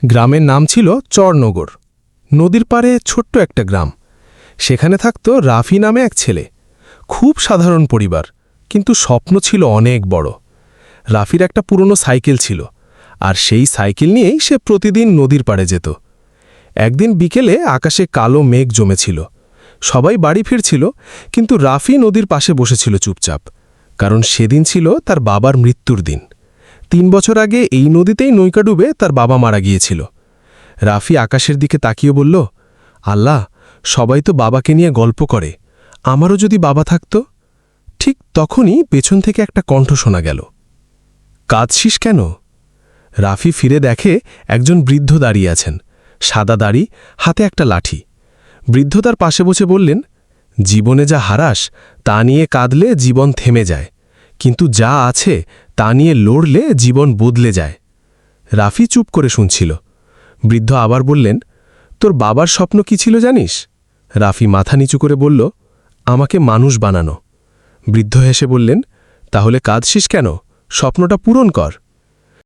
গ্রামের নাম ছিল চরনগর। নদীর পাড়ে ছোট্ট একটা গ্রাম। সেখানে থাকত রাফি নামে এক ছেলে। খুব সাধারণ পরিবার, কিন্তু স্বপ্ন ছিল অনেক বড়। রাফির একটা পুরনো সাইকেল ছিল, আর সেই সাইকেল নিয়েই সে প্রতিদিন নদীর পাড়ে যেত। একদিন বিকেলে আকাশে কালো মেঘ জমেছিল। সবাই বাড়ি ফিরছিল, কিন্তু রাফি নদীর পাশে বসেছিল চুপচাপ, কারণ সেদিন ছিল তার বাবার মৃত্যুর দিন। ৩ বছর আগে এই নদীতেই নৌকা ডুবে তার বাবা মারা গিয়েছিল। রাফি আকাশের দিকে তাকিয়ে বলল, আল্লাহ, সবাই তো বাবাকে নিয়ে গল্প করে, আমারও যদি বাবা থাকত। ঠিক তখনই পেছন থেকে একটা কণ্ঠ শোনা গেল, কাঁদছিস কেন? রাফি ফিরে দেখে একজন বৃদ্ধ দাঁড়িয়ে আছেন, সাদা দাড়ি, হাতে একটা লাঠি। বৃদ্ধ তার পাশে বসে বললেন, জীবনে যা হারাস তা নিয়ে কাঁদলে জীবন থেমে যায়, কিন্তু যা আছে তা নিয়ে লড়লে জীবন বদলে যায়। রাফি চুপ করে শুনছিল। বৃদ্ধ আবার বললেন, তোর বাবার স্বপ্ন কি ছিল জানিস? রাফি মাথা নিচু করে বলল, আমাকে মানুষ বানানো। বৃদ্ধ হেসে বললেন, তাহলে কাঁদছিস কেন? স্বপ্নটা পূরণ কর।